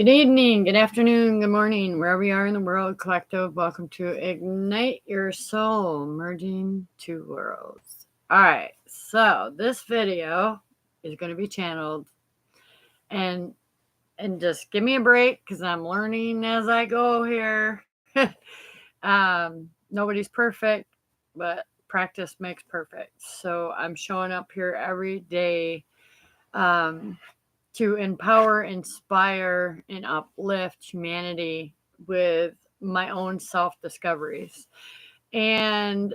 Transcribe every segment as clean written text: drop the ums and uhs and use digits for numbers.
Good evening, good afternoon, good morning, wherever you are in the world, collective. Welcome to Ignite Your Soul, Merging Two Worlds. All right, so this video is going to be channeled, and just give me a break because I'm learning as I go here. Nobody's perfect, but practice makes perfect. So I'm showing up here every day. To empower, inspire, and uplift humanity with my own self-discoveries. And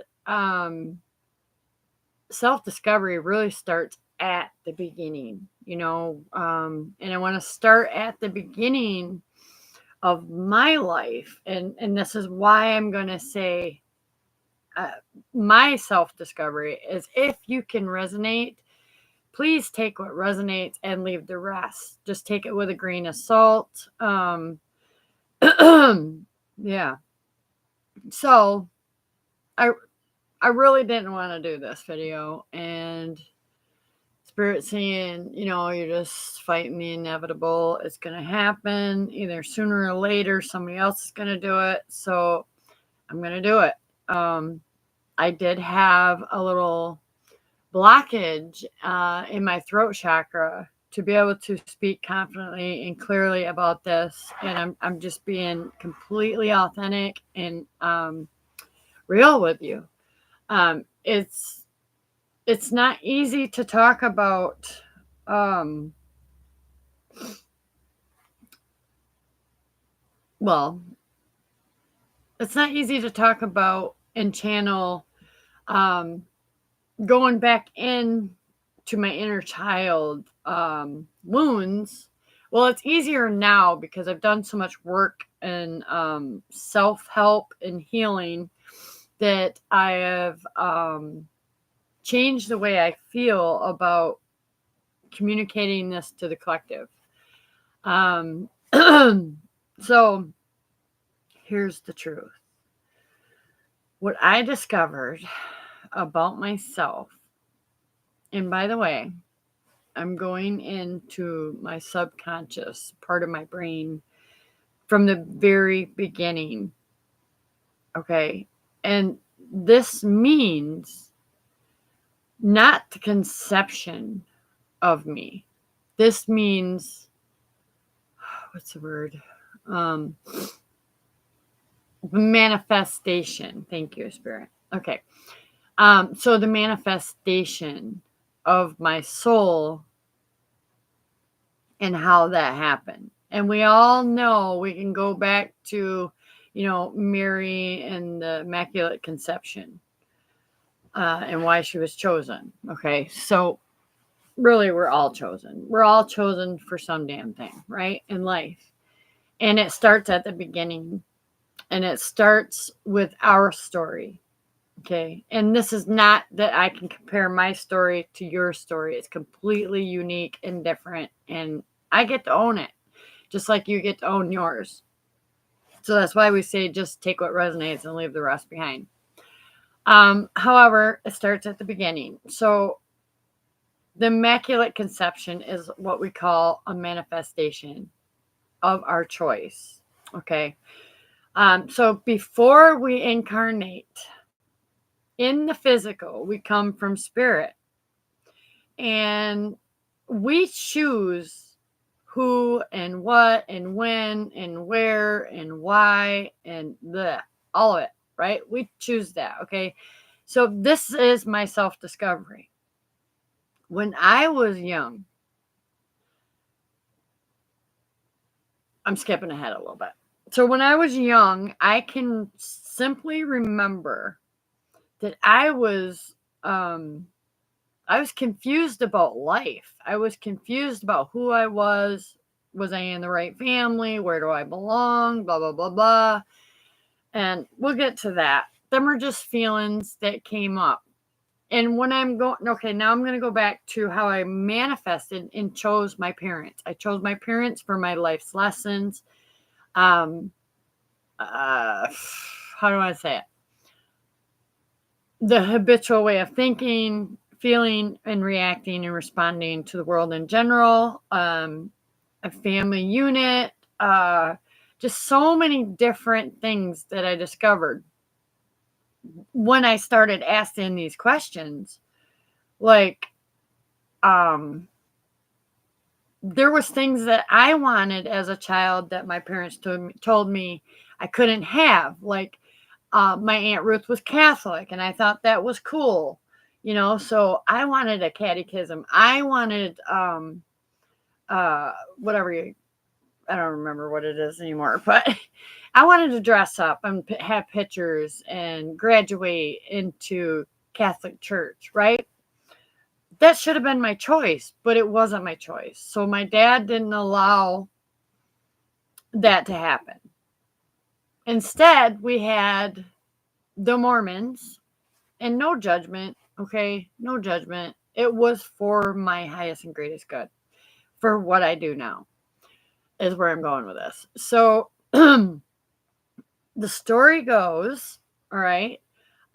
self-discovery really starts at the beginning, and I want to start at the beginning of my life. And this is why I'm going to say my self-discovery is, if you can resonate, please take what resonates and leave the rest. Just take it with a grain of salt. Yeah. So I really didn't want to do this video, and Spirit saying, you're just fighting the inevitable. It's going to happen either sooner or later. Somebody else is going to do it. So I'm going to do it. I did have a little blockage in my throat chakra to be able to speak confidently and clearly about this, and I'm just being completely authentic and real with you. It's not easy to talk about well, it's not easy to talk about and channel going back in to my inner child wounds. Well, it's easier now because I've done so much work in self-help and healing that I have changed the way I feel about communicating this to the collective. So here's the truth. What I discovered about myself, and by the way, I'm going into my subconscious part of my brain from the very beginning. Okay. And this means not the conception of me. This means, what's the word? Manifestation. Thank you, Spirit. Okay. So the manifestation of my soul and how that happened. And we all know, we can go back to, Mary and the Immaculate Conception and why she was chosen. Okay. So really, we're all chosen. We're all chosen for some damn thing, right? In life. And it starts at the beginning, and it starts with our story. Okay. And this is not that I can compare my story to your story. It's completely unique and different. And I get to own it, just like you get to own yours. So that's why we say just take what resonates and leave the rest behind. However, it starts at the beginning. So the Immaculate Conception is what we call a manifestation of our choice. Okay. So before we incarnate in the physical, we come from spirit, and we choose who and what and when and where and why and all of it, right? We choose that. Okay. So this is my self-discovery. When I was young, I'm skipping ahead a little bit. So when I was young, I can simply remember that I was confused about life. I was confused about who I was. Was I in the right family? Where do I belong? Blah, blah, blah, blah. And we'll get to that. Them are just feelings that came up. And when I'm going, okay, now I'm going to go back to how I manifested and chose my parents. I chose my parents for my life's lessons. How do I say it? The habitual way of thinking, feeling, and reacting and responding to the world in general. A family unit, just so many different things that I discovered when I started asking these questions. Like, um, there was things that I wanted as a child that my parents told me I couldn't have. Like, my Aunt Ruth was Catholic, and I thought that was cool. So I wanted a catechism. I wanted whatever I don't remember what it is anymore, but I wanted to dress up and have pictures and graduate into Catholic Church, right? That should have been my choice, but it wasn't my choice. So my dad didn't allow that to happen. Instead, we had the Mormons, and no judgment, okay? No judgment. It was for my highest and greatest good, for what I do now, is where I'm going with this. So the story goes, all right,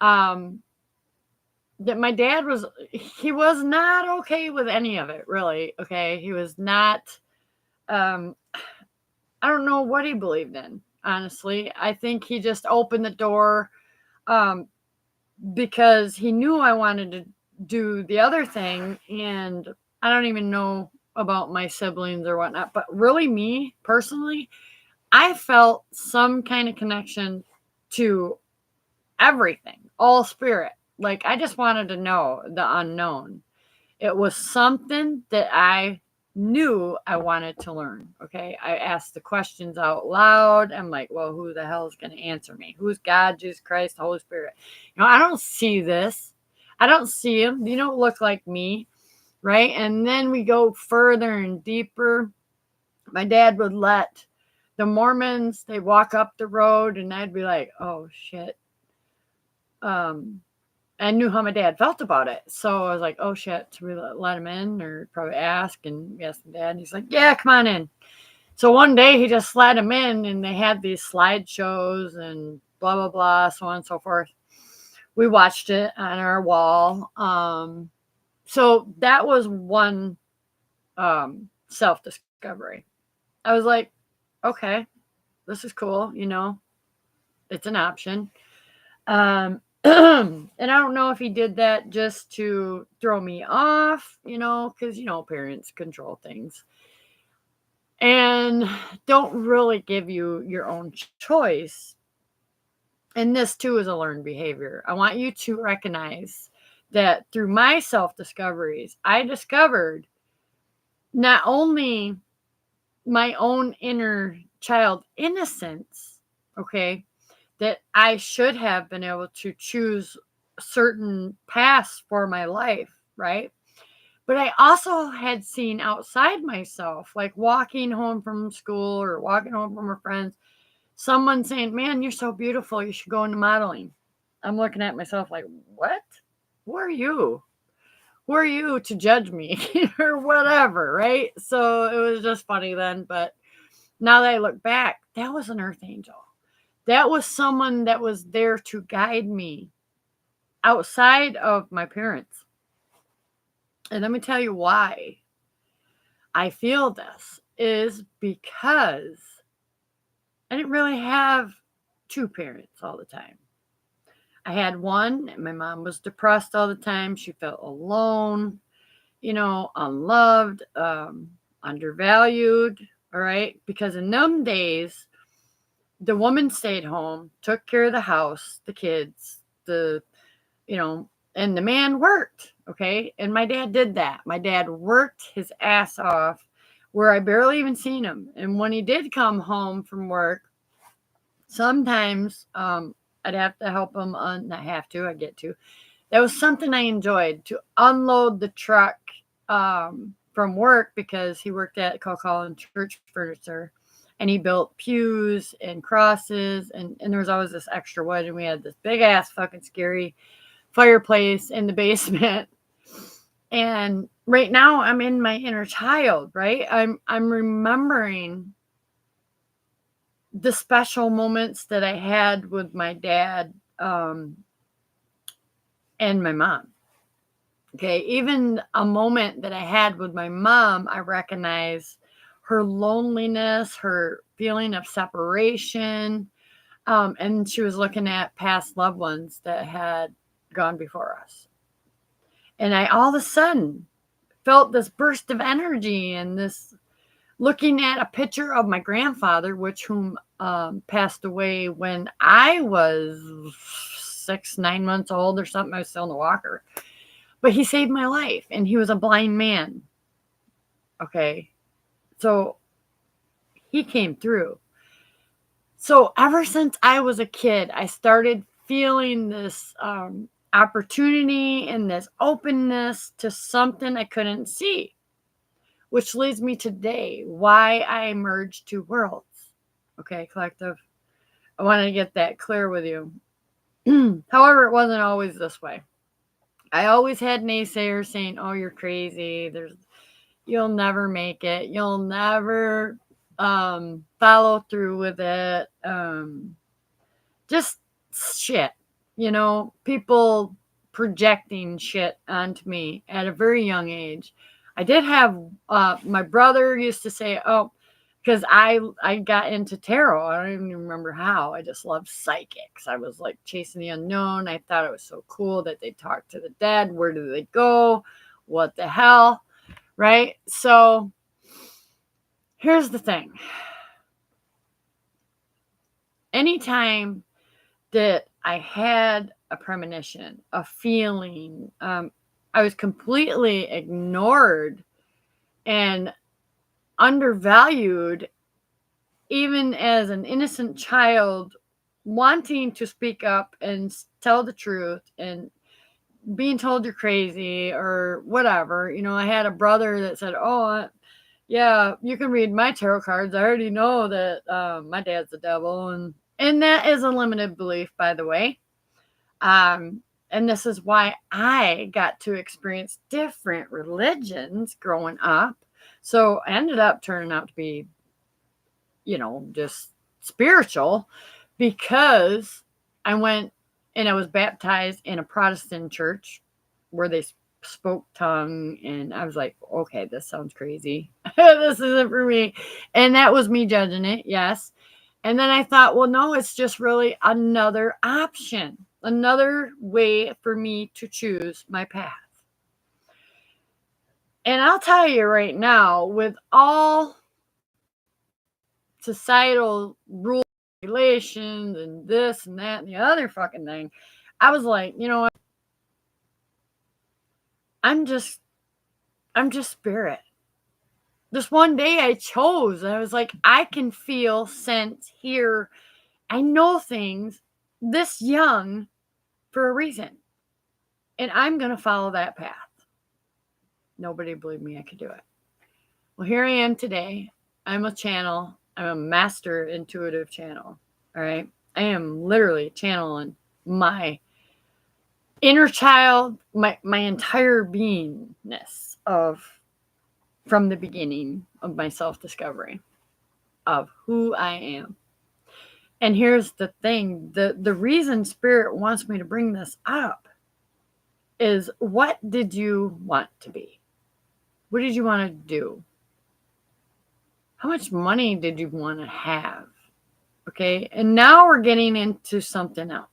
that my dad he was not okay with any of it, really, okay? He was not, I don't know what he believed in, honestly. I think he just opened the door um, because he knew I wanted to do the other thing. And I don't even know about my siblings or whatnot, but really, me personally, I felt some kind of connection to everything, all spirit. Like, I just wanted to know the unknown. It was something that I knew I wanted to learn. Okay. I asked the questions out loud. I'm like, well, who the hell is going to answer me? Who's God, Jesus Christ, the Holy Spirit? I don't see this. I don't see him. You don't look like me. Right. And then we go further and deeper. My dad would let the Mormons, they walk up the road, and I'd be like, oh shit. I knew how my dad felt about it. So I was like, oh shit, should we let him in or probably ask? And we asked my dad, and he's like, yeah, come on in. So one day he just let him in, and they had these slideshows and blah, blah, blah, so on and so forth. We watched it on our wall. So that was one self-discovery. I was like, okay, this is cool. It's an option. And I don't know if he did that just to throw me off, because, parents control things and don't really give you your own choice. And this too is a learned behavior. I want you to recognize that through my self discoveries, I discovered not only my own inner child innocence, okay, that I should have been able to choose certain paths for my life, right? But I also had seen outside myself, like walking home from school or walking home from a friend's, someone saying, man, you're so beautiful. You should go into modeling. I'm looking at myself like, what? Who are you? Who are you to judge me or whatever, right? So it was just funny then. But now that I look back, that was an earth angel. That was someone that was there to guide me outside of my parents. And let me tell you why I feel this is because I didn't really have two parents all the time. I had one, and my mom was depressed all the time. She felt alone, unloved, undervalued. All right. Because in them days, the woman stayed home, took care of the house, the kids, and the man worked. Okay. And my dad did that. My dad worked his ass off where I barely even seen him. And when he did come home from work, sometimes I'd have to help him not have to, I get to. That was something I enjoyed, to unload the truck from work, because he worked at Colin Church Furniture. And he built pews and crosses, and there was always this extra wood, and we had this big ass fucking scary fireplace in the basement. And right now I'm in my inner child, right? I'm remembering the special moments that I had with my dad and my mom. Okay, even a moment that I had with my mom, I recognize her loneliness, her feeling of separation. And she was looking at past loved ones that had gone before us. And I all of a sudden felt this burst of energy and this looking at a picture of my grandfather, which whom passed away when I was 9 months old or something. I was still in the walker. But he saved my life, and he was a blind man. Okay. So he came through. So ever since I was a kid, I started feeling this opportunity and this openness to something I couldn't see, which leads me today why I merged two worlds. Okay, collective. I wanted to get that clear with you. However, it wasn't always this way. I always had naysayers saying, "Oh, you're crazy. You'll never make it. You'll never follow through with it." Just shit, people projecting shit onto me at a very young age. I did have my brother used to say, "Oh," because I got into tarot. I don't even remember how. I just loved psychics. I was like chasing the unknown. I thought it was so cool that they talk to the dead. Where do they go? What the hell? Right? So here's the thing. Anytime that I had a premonition, a feeling, I was completely ignored and undervalued, even as an innocent child wanting to speak up and tell the truth and being told you're crazy or whatever. I had a brother that said, "Oh, yeah, you can read my tarot cards. I already know that my dad's the devil." And that is a limited belief, by the way. And this is why I got to experience different religions growing up. So I ended up turning out to be, just spiritual because I went and I was baptized in a Protestant church where they spoke tongue. And I was like, okay, this sounds crazy. This isn't for me. And that was me judging it. Yes. And then I thought, well, no, it's just really another option, another way for me to choose my path. And I'll tell you right now, with all societal rules, regulations, and this and that and the other fucking thing, I was like, you know what? I'm just spirit. This one day I chose, and I was like, I can feel, sense, hear. I know things this young for a reason. And I'm going to follow that path. Nobody believed me I could do it. Well, here I am today. I'm a channel. I'm a master intuitive channel. All right. I am literally channeling my inner child, my entire beingness from the beginning of my self-discovery of who I am. And here's the thing, the reason Spirit wants me to bring this up is, what did you want to be? What did you want to do? How much money did you want to have? Okay. And now we're getting into something else.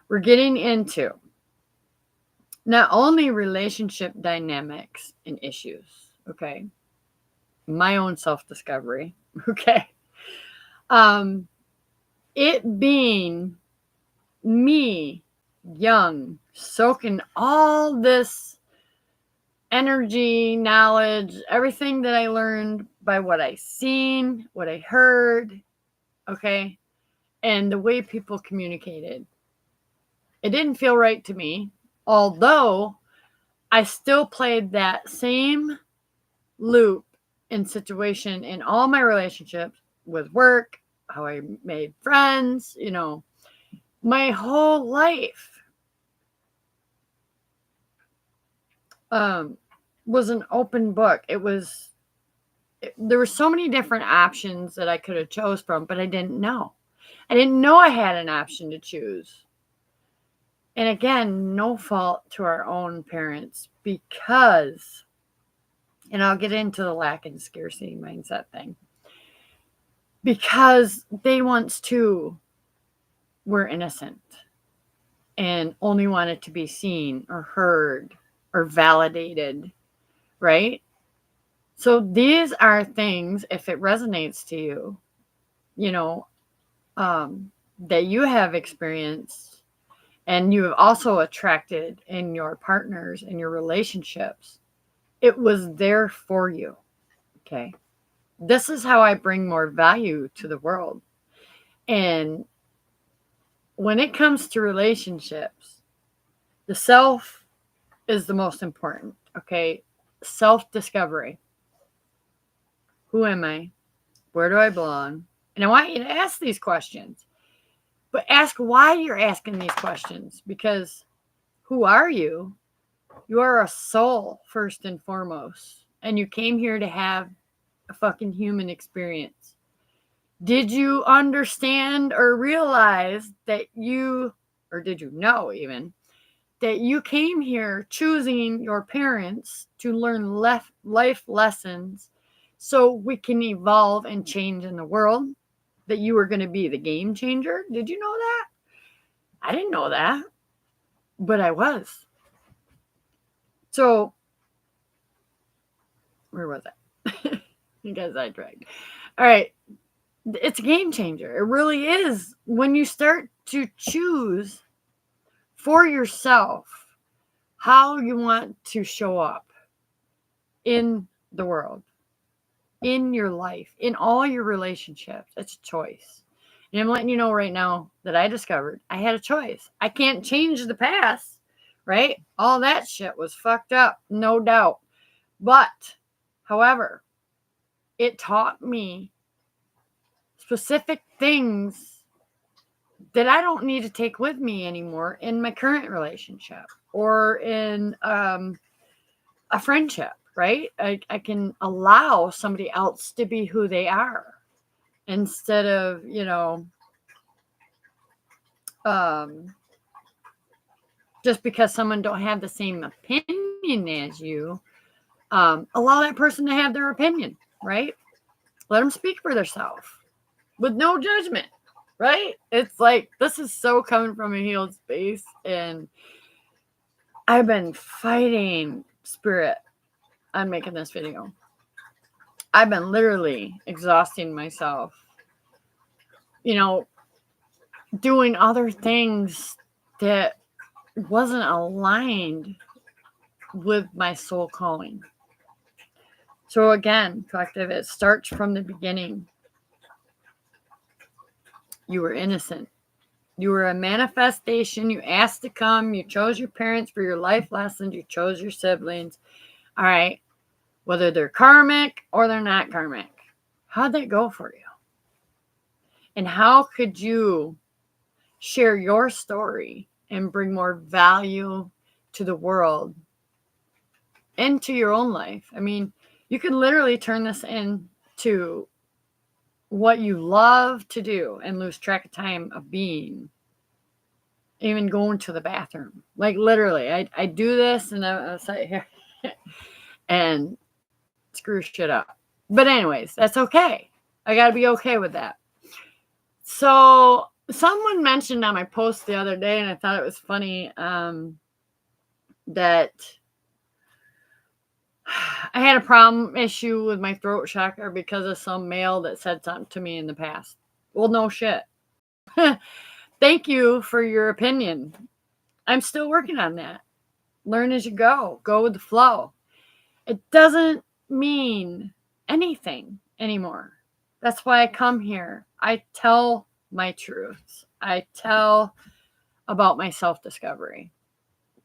We're getting into not only relationship dynamics and issues. Okay. My own self-discovery. Okay. It being me, young, soaking all this energy, knowledge, everything that I learned by what I seen, what I heard, okay, and the way people communicated. It didn't feel right to me, although I still played that same loop and situation in all my relationships with work, how I made friends, my whole life. Was an open book. There were so many different options that I could have chose from, but I didn't know. I didn't know I had an option to choose. And again, no fault to our own parents, because And I'll get into the lack and scarcity mindset thing. Because they once too were innocent and only wanted to be seen or heard or validated, right? So these are things, if it resonates to you, you know, that you have experienced and you have also attracted in your partners and your relationships, it was there for you. Okay. This is how I bring more value to the world. And when it comes to relationships, the self is the most important. Okay. Self discovery. Who am I? Where do I belong? And I want you to ask these questions, but ask why you're asking these questions, because who are you? You are a soul first and foremost, and you came here to have a fucking human experience. Did you understand or realize that or did you know even, that you came here choosing your parents to learn life lessons so we can evolve and change in the world? That you were going to be the game changer? Did you know that? I didn't know that, but I was. So, where was I? You guys sidetracked. All right. It's a game changer. It really is. When you start to choose for yourself how you want to show up in the world, in your life, in all your relationships, it's a choice. And I'm letting you know right now that I discovered I had a choice. I can't change the past, right? All that shit was fucked up, no doubt. But, however, it taught me specific things that I don't need to take with me anymore in my current relationship or in a friendship, right? I can allow somebody else to be who they are instead of, just because someone don't have the same opinion as you, allow that person to have their opinion, right? Let them speak for themselves with no judgment, right? It's like, this is so coming from a healed space, and I've been fighting spirit on making this video. I've been literally exhausting myself, doing other things that wasn't aligned with my soul calling. So again, collective, it starts from the beginning. You were innocent. You were a manifestation. You asked to come. You chose your parents for your life lessons. You chose your siblings. All right. Whether they're karmic or they're not karmic. How'd that go for you? And how could you share your story and bring more value to the world and to your own life? I mean, you can literally turn this into what you love to do and lose track of time of being, even going to the bathroom. Like literally, I do this and I sit here and screw shit up. But anyways, that's okay. I got to be okay with that. So someone mentioned on my post the other day, and I thought it was funny, that I had a issue with my throat chakra because of some male that said something to me in the past. Well, no shit. Thank you for your opinion. I'm still working on that. Learn as you go. Go with the flow. It doesn't mean anything anymore. That's why I come here. I tell my truths. I tell about my self-discovery,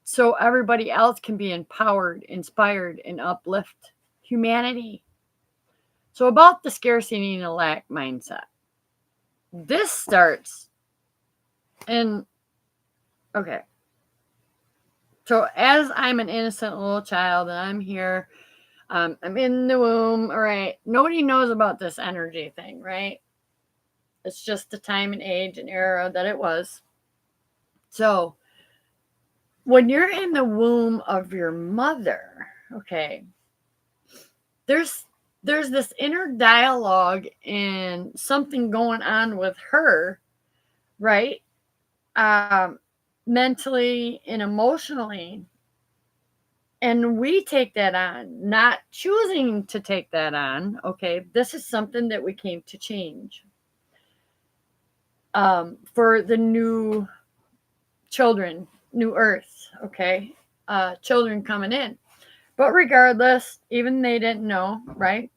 so everybody else can be empowered, inspired, and uplift humanity. So about the scarcity and the lack mindset. This starts okay. So as I'm an innocent little child and I'm here, I'm in the womb, all right. Nobody knows about this energy thing, right? It's just the time and age and era that it was. So when you're in the womb of your mother, okay, there's this inner dialogue and something going on with her, right? Um, Mentally and emotionally. And we take that on, not choosing to take that on. Okay. This is something that we came to change for the new children, new earth. Okay. Children coming in. But regardless, even they didn't know, right?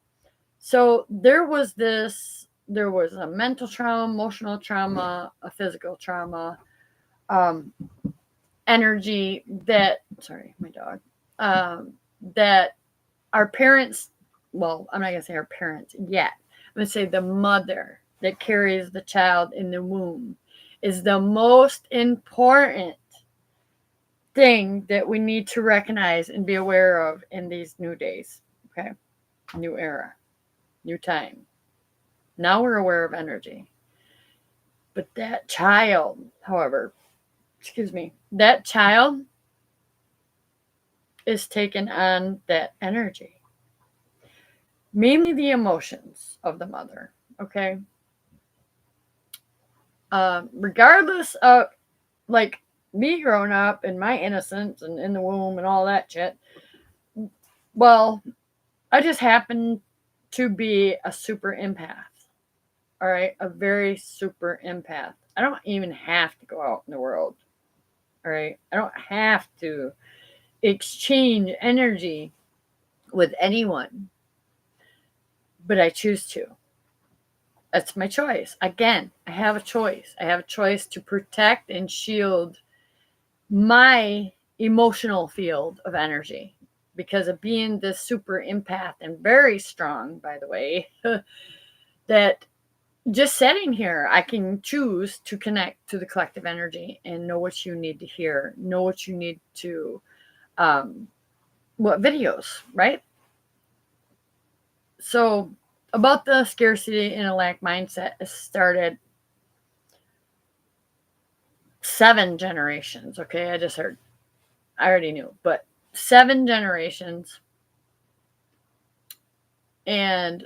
So there was a mental trauma, emotional trauma, a physical trauma, um, energy that, sorry, my dog, that our parents, well, I'm not going to say our parents yet. I'm going to say the mother that carries the child in the womb is the most important thing that we need to recognize and be aware of in these new days. Okay. New era, new time. Now we're aware of energy. But that child, however, excuse me, that child is taking on that energy, mainly the emotions of the mother. Okay. Regardless of, like, me growing up and my innocence and in the womb and all that shit, well, I just happened to be a super empath. All right. A very super empath. I don't even have to go out in the world. All right. I don't have to exchange energy with anyone, but I choose to. That's my choice. Again, I have a choice. I have a choice to protect and shield my emotional field of energy because of being this super empath and very strong, by the way, that just sitting here, I can choose to connect to the collective energy and know what you need to hear, know what you need to, what videos, right? So, about the scarcity and a lack mindset, it started 7 generations. Okay, I already knew, but 7 generations. And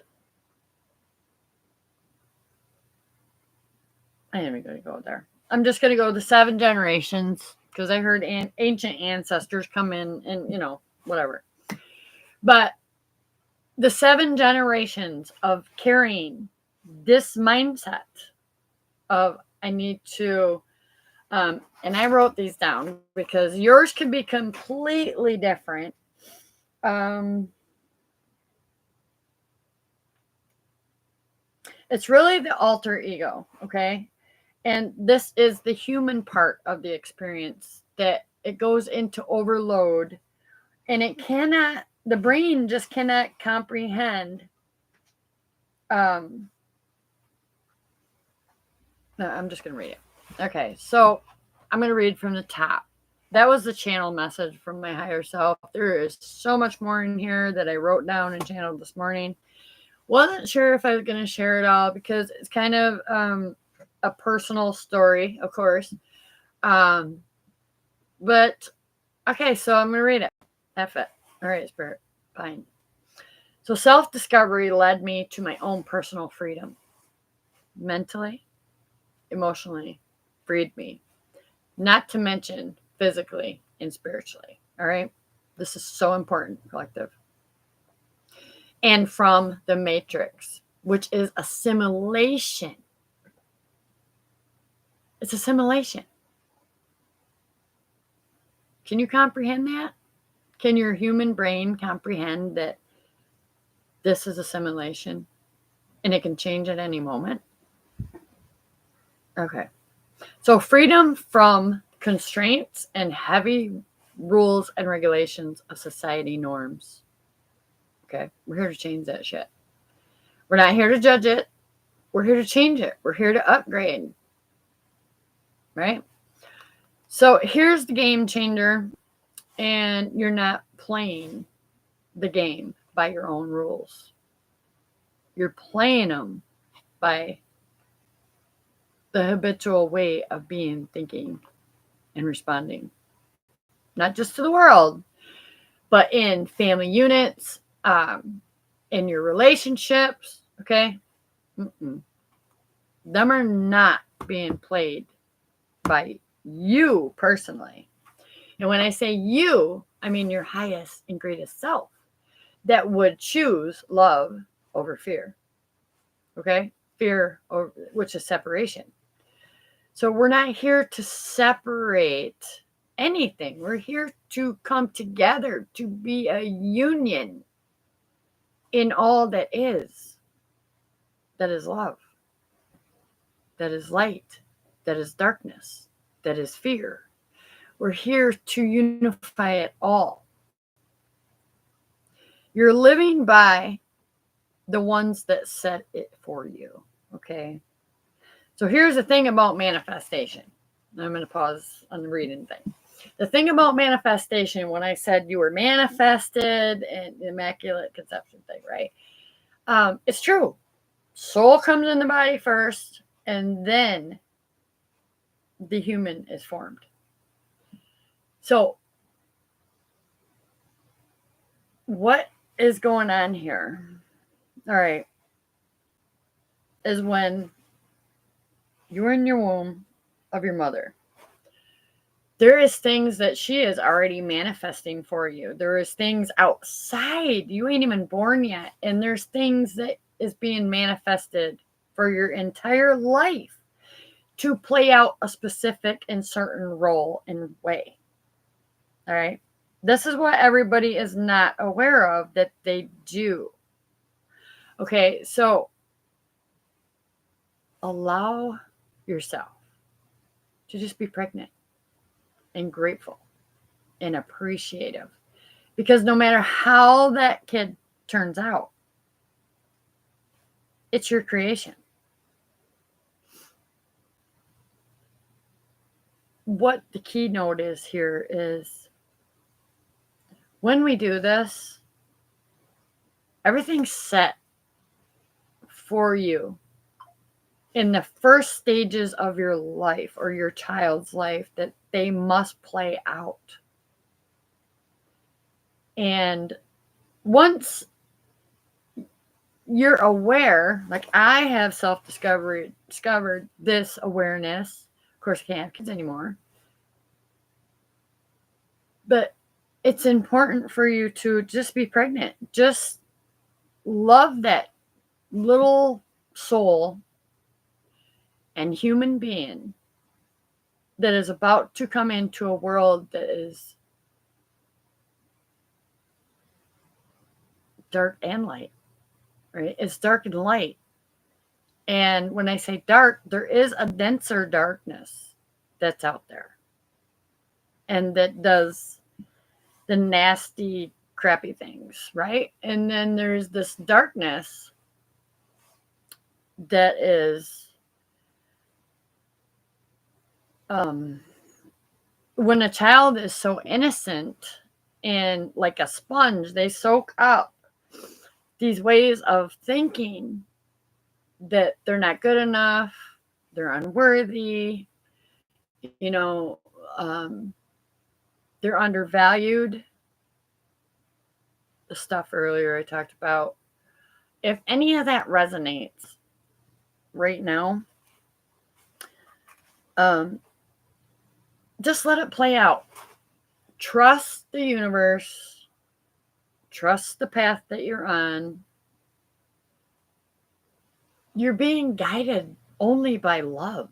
I ain't even going to go there. I'm just going to go the 7 generations because I heard ancient ancestors come in and, whatever. But the 7 generations of carrying this mindset of I need to, and I wrote these down because yours could be completely different. It's really the alter ego, okay? And this is the human part of the experience that it goes into overload and the brain just cannot comprehend. No, I'm just going to read it. Okay, so I'm going to read from the top. That was the channel message from my higher self. There is so much more in here that I wrote down and channeled this morning. Wasn't sure if I was going to share it all because it's kind of a personal story, of course. But okay, so I'm going to read it. F it. All right, Spirit. Fine. So self-discovery led me to my own personal freedom. Mentally, emotionally, freed me. Not to mention physically and spiritually. All right? This is so important, collective. And from the matrix, which is assimilation. It's assimilation. Can you comprehend that? Can your human brain comprehend that this is assimilation and it can change at any moment? Okay. So freedom from constraints and heavy rules and regulations of society norms. Okay. We're here to change that shit. We're not here to judge it. We're here to change it. We're here to upgrade. Right? So here's the game changer. And you're not playing the game by your own rules. You're playing them by the habitual way of being, thinking, and responding. Not just to the world, but in family units, in your relationships, okay? Mm-mm. Them are not being played by you personally. And when I say you, I mean your highest and greatest self that would choose love over fear. Okay? Fear, or which is separation. So we're not here to separate anything. We're here to come together to be a union in all that is. That is love. That is light. That is darkness. That is fear. We're here to unify it all. You're living by the ones that set it for you. Okay. So here's the thing about manifestation. I'm going to pause on the reading thing. The thing about manifestation, when I said you were manifested and the immaculate conception thing, right? It's true. Soul comes in the body first, and then the human is formed. So, what is going on here? All right. Is when you're in your womb of your mother. There is things that she is already manifesting for you. There is things outside. You ain't even born yet. And there's things that is being manifested for your entire life to play out a specific and certain role and way. All right. This is what everybody is not aware of that they do. Okay. So allow yourself to just be pregnant and grateful and appreciative, because no matter how that kid turns out, it's your creation. What the keynote is here is when we do this, everything's set for you in the first stages of your life or your child's life that they must play out. And once you're aware, like I have discovered this awareness. Of course, I can't have kids anymore. But it's important for you to just be pregnant. Just love that little soul and human being that is about to come into a world that is dark and light, right? It's dark and light. And when I say dark, there is a denser darkness that's out there. And that does the nasty, crappy things, right? And then there's this darkness that is when a child is so innocent and like a sponge, they soak up these ways of thinking that they're not good enough, they're unworthy, you know, they're undervalued. The stuff earlier I talked about. If any of that resonates right now, just let it play out. Trust the universe. Trust the path that you're on. You're being guided only by love.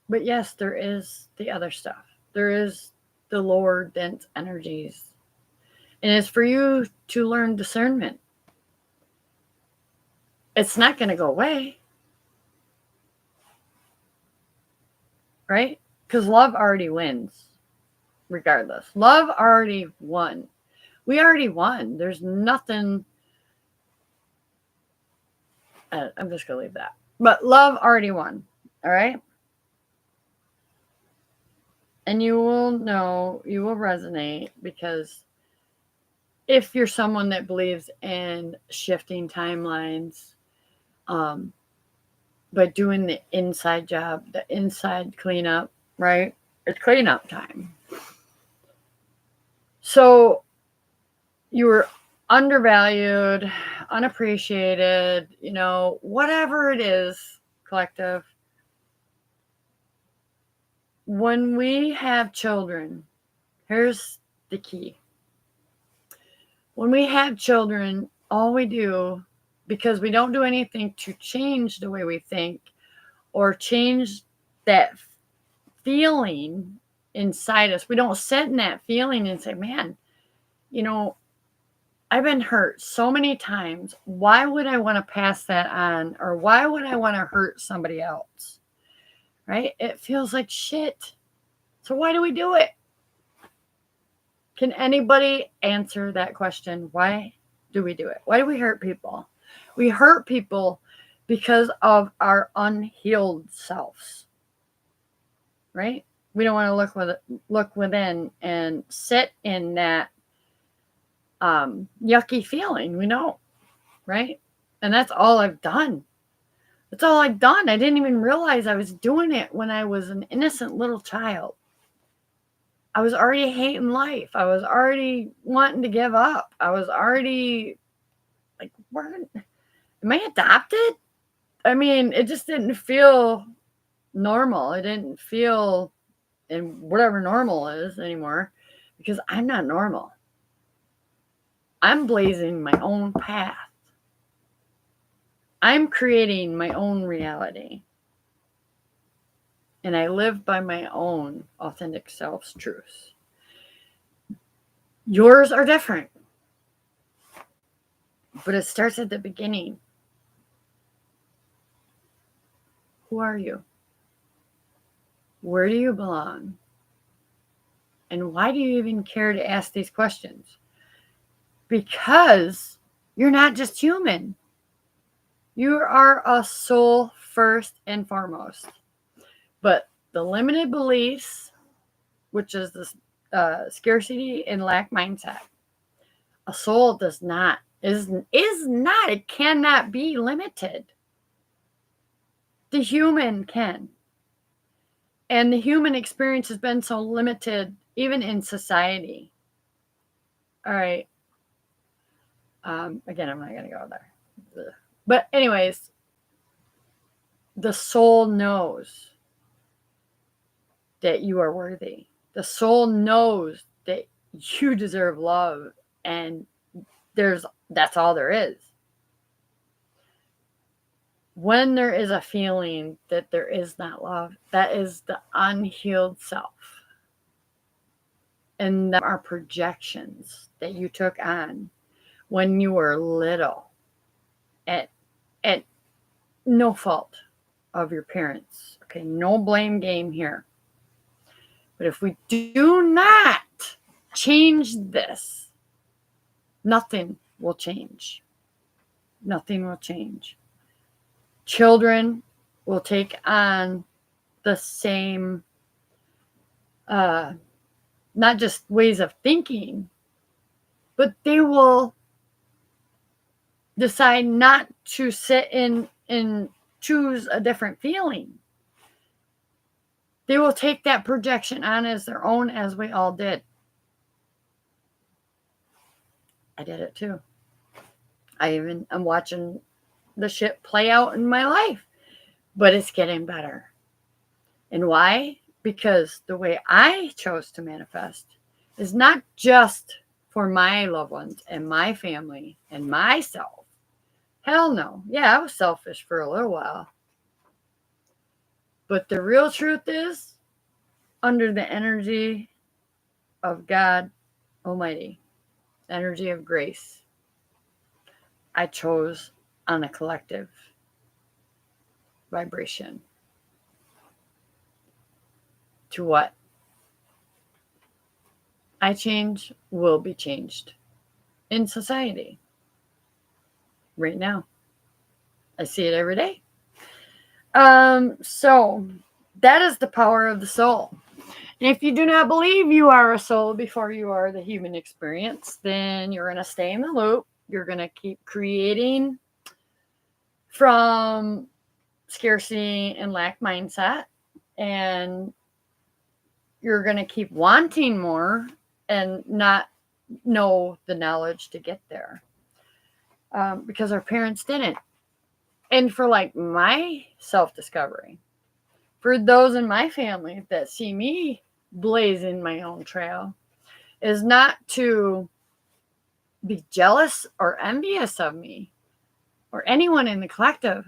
But yes, there is the other stuff. There is the lower dense energies. And it's for you to learn discernment. It's not going to go away. Right? Because love already wins. Regardless. Love already won. We already won. There's nothing. I'm just going to leave that. But love already won. All right? And you will know, you will resonate, because if you're someone that believes in shifting timelines, by doing the inside job, the inside cleanup, right? It's cleanup time. So you were undervalued, unappreciated, whatever it is, collective. When we have children, here's the key. When we have children, all we do, because we don't do anything to change the way we think or change that feeling inside us, we don't sit in that feeling and say, man, I've been hurt so many times. Why would I want to pass that on? Or why would I want to hurt somebody else? Right? It feels like shit. So why do we do it? Can anybody answer that question? Why do we do it? Why do we hurt people? We hurt people because of our unhealed selves. Right? We don't want to look within and sit in that yucky feeling. We know, right? And that's all I've done. That's all I've done. I didn't even realize I was doing it when I was an innocent little child. I was already hating life. I was already wanting to give up. I was already like, am I adopted? I mean, it just didn't feel normal. It didn't feel in whatever normal is anymore, because I'm not normal. I'm blazing my own path. I'm creating my own reality. And I live by my own authentic self's truths. Yours are different. But it starts at the beginning. Who are you? Where do you belong? And why do you even care to ask these questions? Because you're not just human. You are a soul first and foremost. But the limited beliefs, which is this scarcity and lack mindset, a soul does not, is not, it cannot be limited. The human can. And the human experience has been so limited, even in society. All right. Again, I'm not going to go there. Ugh. But anyways, the soul knows that you are worthy. The soul knows that you deserve love, and that's all there is. When there is a feeling that there is not love, that is the unhealed self. And there are projections that you took on when you were little at no fault of your parents. Okay, no blame game here. But if we do not change this, nothing will change. Nothing will change. Children will take on the same, not just ways of thinking, but they will decide not to sit in and choose a different feeling. They will take that projection on as their own, as we all did. I did it too. I'm watching the shit play out in my life, but it's getting better. And why? Because the way I chose to manifest is not just for my loved ones and my family and myself. Hell no. Yeah, I was selfish for a little while. But the real truth is, under the energy of God Almighty, energy of grace, I chose on a collective vibration. To what I change will be changed in society right now. I see it every day. So that is the power of the soul. And if you do not believe you are a soul before you are the human experience, then you're going to stay in the loop. You're going to keep creating from scarcity and lack mindset, and you're going to keep wanting more and not know the knowledge to get there, because our parents didn't. And for like my self discovery, for those in my family that see me blazing my own trail, is not to be jealous or envious of me or anyone in the collective.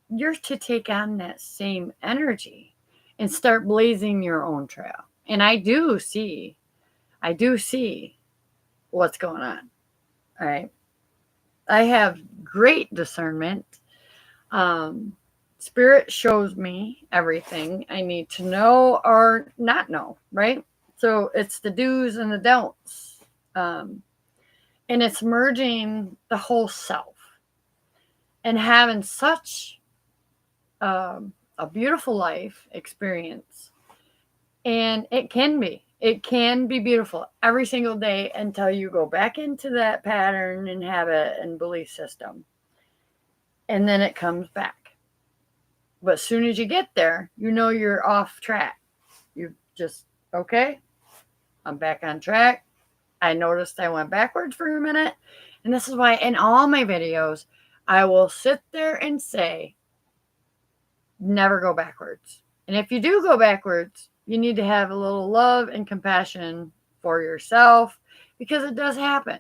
You're to take on that same energy and start blazing your own trail. And I do see what's going on. All right. I have great discernment. Spirit shows me everything I need to know or not know, right? So it's the do's and the don'ts. And it's merging the whole self and having such a beautiful life experience. And it can be beautiful every single day until you go back into that pattern and habit and belief system. And then it comes back. But as soon as you get there, you know you're off track. You just, okay, I'm back on track. I noticed I went backwards for a minute. And this is why in all my videos, I will sit there and say, never go backwards. And if you do go backwards, you need to have a little love and compassion for yourself, because it does happen.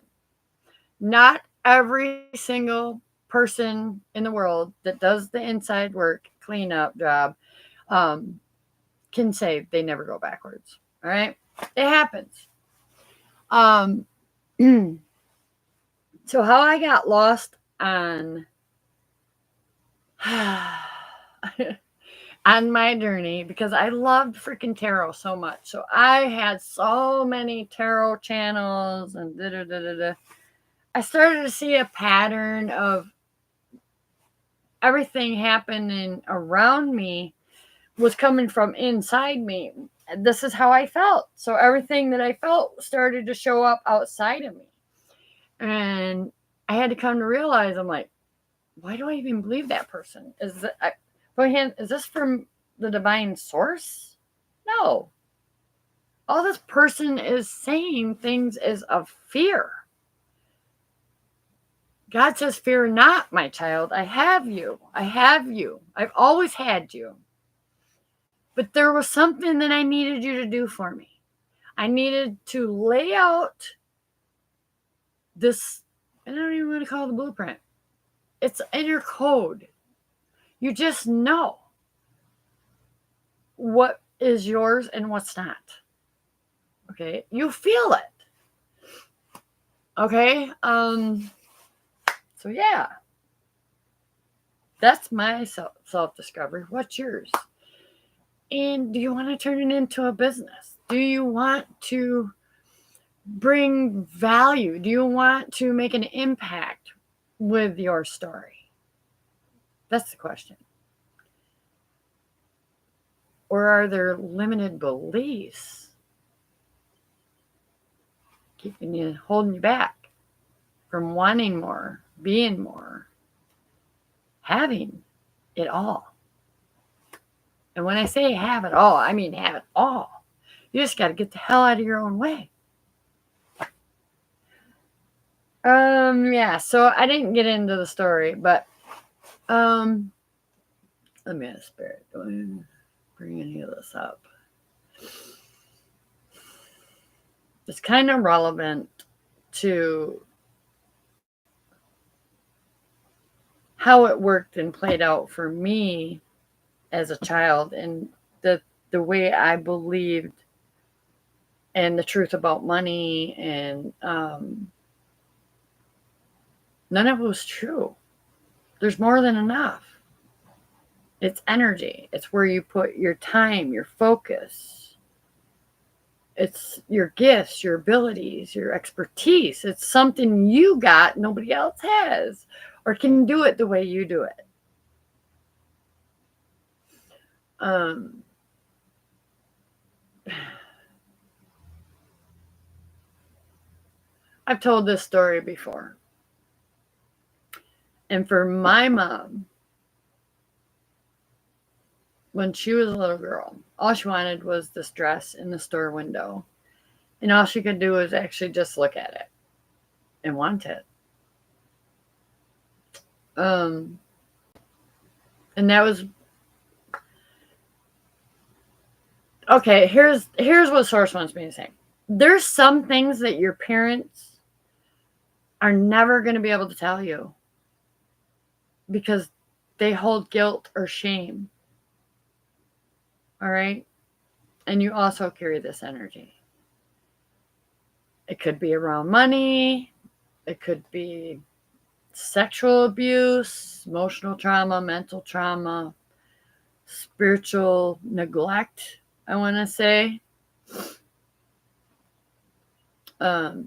Not every single person in the world that does the inside work, cleanup job, can say they never go backwards. All right? It happens. So how I got lost on on my journey, because I loved freaking tarot so much. So I had so many tarot channels and I started to see a pattern of everything happening around me was coming from inside me. This is how I felt. So everything that I felt started to show up outside of me. And I had to come to realize, I'm like, why do I even believe that person? Is this from the divine source? No. All this person is saying things is of fear. God says, fear not, my child. I have you. I have you. I've always had you. But there was something that I needed you to do for me. I needed to lay out this, I don't even want to call it a blueprint. It's in your code. You just know what is yours and what's not. Okay? You feel it. Okay? So yeah. That's my self-discovery. What's yours? And do you want to turn it into a business? Do you want to bring value? Do you want to make an impact with your story? That's the question. Or are there limited beliefs holding you back from wanting more, being more, having it all? And when I say have it all, I mean have it all. You just got to get the hell out of your own way. Yeah, so I didn't get into the story, but let me ask Spirit, do I bring any of this up? It's kind of relevant to how it worked and played out for me as a child, and the way I believed and the truth about money, and none of it was true. There's more than enough. It's energy. It's where you put your time, your focus. It's your gifts, your abilities, your expertise. It's something you got nobody else has or can do it the way you do it. I've told this story before. And for my mom, when she was a little girl, all she wanted was this dress in the store window. And all she could do was actually just look at it and want it. And that was okay. Here's what Source wants me to say. There's some things that your parents are never going to be able to tell you because they hold guilt or shame. All right? And you also carry this energy. It could be around money, it could be sexual abuse, emotional trauma, mental trauma, spiritual neglect, I want to say. But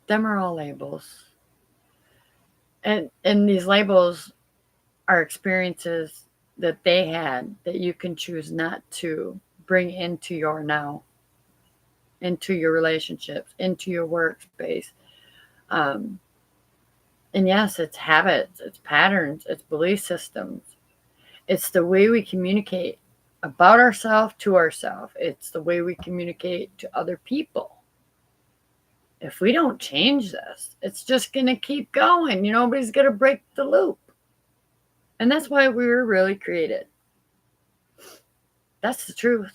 them are all labels. And these labels are experiences that they had that you can choose not to bring into your now, into your relationships, into your workspace. And yes, it's habits, it's patterns, it's belief systems. It's the way we communicate about ourselves to ourselves. It's the way we communicate to other people. If we don't change this, it's just going to keep going. Nobody's going to break the loop. And that's why we were really created. That's the truth.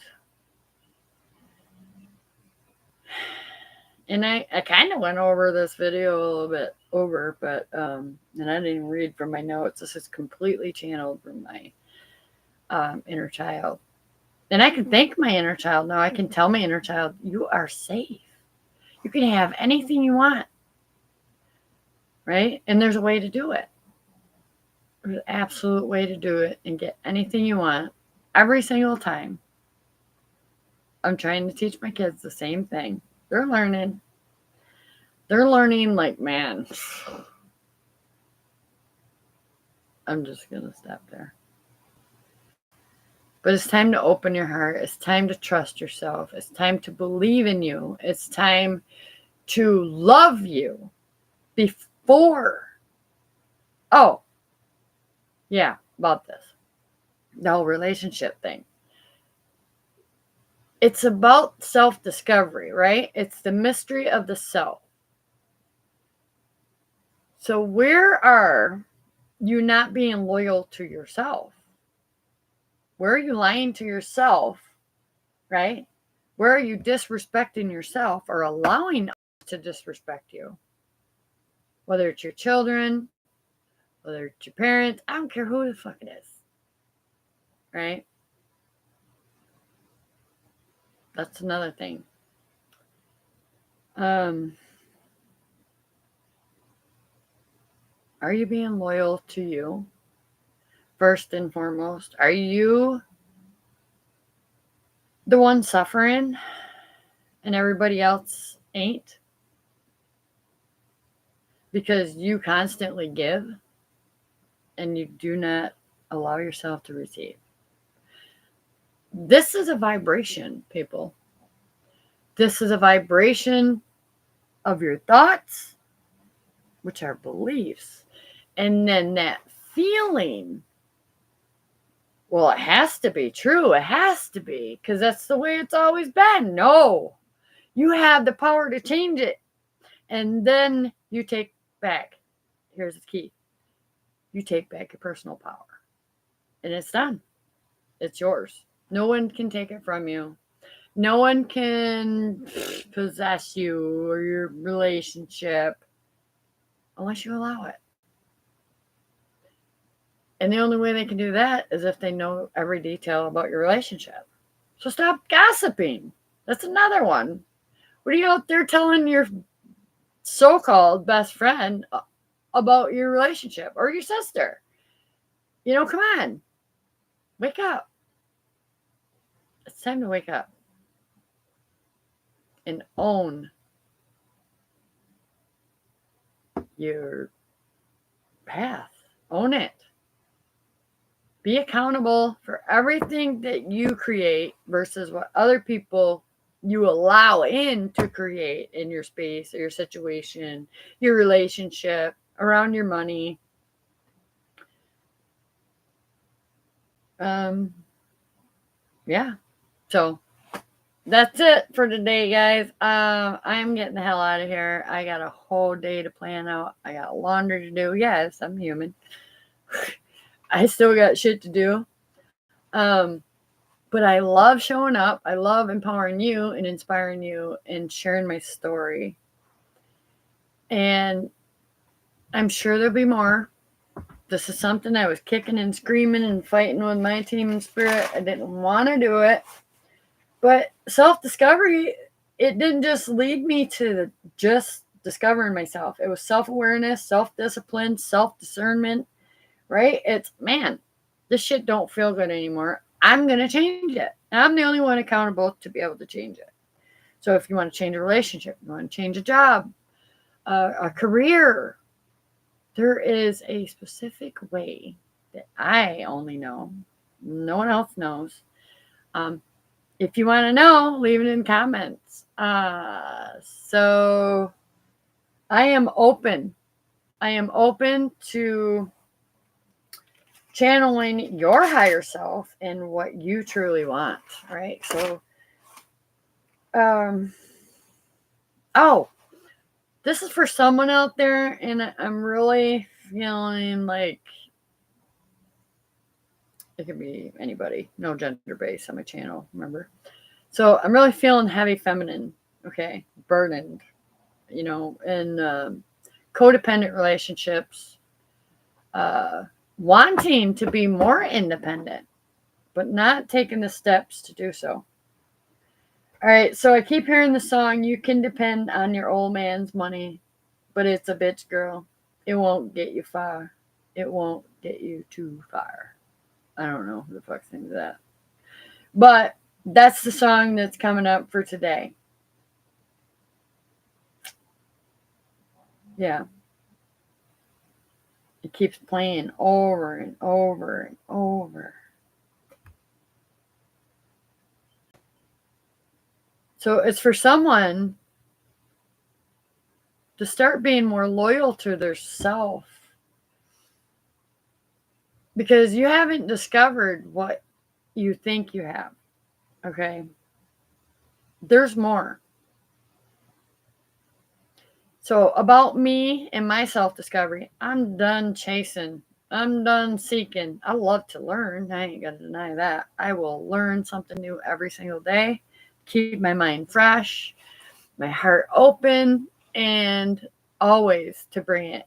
And I kind of went over this video a little bit over, but and I didn't even read from my notes. This is completely channeled from my inner child. And I can thank my inner child now. I can tell my inner child, you are safe. You can have anything you want. Right? And there's a way to do it. There's an absolute way to do it and get anything you want every single time. I'm trying to teach my kids the same thing. They're learning. They're learning like, man. I'm just going to stop there. But it's time to open your heart. It's time to trust yourself. It's time to believe in you. It's time to love you before. Oh, yeah, about this. The whole relationship thing. It's about self-discovery, right? It's the mystery of the self. So where are you not being loyal to yourself? Where are you lying to yourself, right? Where are you disrespecting yourself or allowing others to disrespect you? Whether it's your children, whether it's your parents, I don't care who the fuck it is, right? That's another thing. Are you being loyal to you? First and foremost, are you the one suffering and everybody else ain't? Because you constantly give and you do not allow yourself to receive. This is a vibration, people. This is a vibration of your thoughts, which are beliefs. And then that feeling, well, it has to be true. It has to be, because that's the way it's always been. No, you have the power to change it. And then you take back. Here's the key. You take back your personal power. And it's done. It's yours. No one can take it from you. No one can possess you or your relationship unless you allow it. And the only way they can do that is if they know every detail about your relationship. So stop gossiping. That's another one. What are you out there telling your so-called best friend about your relationship or your sister? Come on. Wake up. It's time to wake up and own your path. Own it. Be accountable for everything that you create versus what other people you allow in to create in your space or your situation, your relationship, around your money. Yeah. So that's it for today, guys. I'm getting the hell out of here. I got a whole day to plan out. I got laundry to do. Yes, I'm human. I still got shit to do. But I love showing up. I love empowering you and inspiring you and sharing my story. And I'm sure there'll be more. This is something I was kicking and screaming and fighting with my team in spirit. I didn't want to do it. But self-discovery, it didn't just lead me to just discovering myself. It was self-awareness, self-discipline, self-discernment, right? It's, man, this shit don't feel good anymore. I'm going to change it. I'm the only one accountable to be able to change it. So if you want to change a relationship, you want to change a job, a career, there is a specific way that I only know. No one else knows. If you want to know, leave it in comments. So I am open. I am open to channeling your higher self and what you truly want, right? So, oh, this is for someone out there, and I'm really feeling like it could be anybody, no gender base on my channel, remember? So I'm really feeling heavy feminine, okay, burdened, in codependent relationships, wanting to be more independent, but not taking the steps to do so. All right, so I keep hearing the song, you can depend on your old man's money, but it's a bitch, girl. It won't get you far. It won't get you too far. I don't know who the fuck sings that. But that's the song that's coming up for today. Yeah. It keeps playing over and over and over. So it's for someone to start being more loyal to their self, because you haven't discovered what you think you have. Okay. There's more. So about me and my self-discovery, I'm done chasing. I'm done seeking. I love to learn. I ain't going to deny that. I will learn something new every single day. Keep my mind fresh, my heart open, and always to bring it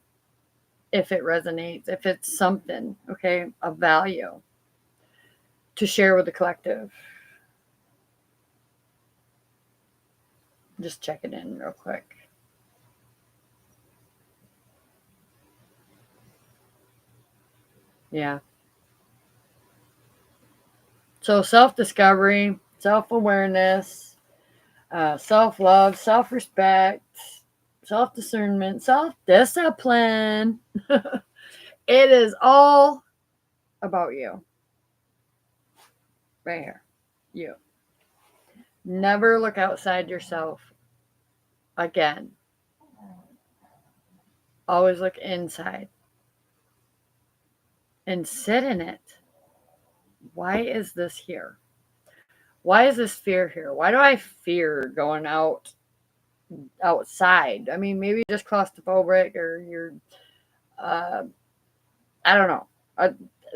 if it resonates, if it's something, okay, of value to share with the collective. Just check it in real quick. Yeah. So self-discovery, self-awareness, self-love, self-respect, self-discernment, self-discipline. It is all about you. Right here. You. Never look outside yourself again. Always look inside. And sit in it. Why is this here? Why is this fear here? Why do I fear going outside? I mean, maybe just claustrophobic, or you're, I don't know.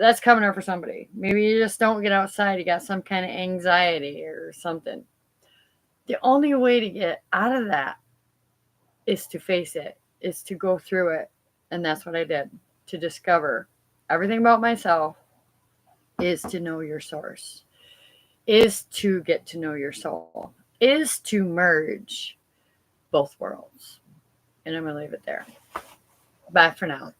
That's coming up for somebody. Maybe you just don't get outside. You got some kind of anxiety or something. The only way to get out of that is to face it, is to go through it. And that's what I did, to discover everything about myself, is to know your source, is to get to know your soul, is to merge both worlds. And I'm going to leave it there. Bye for now.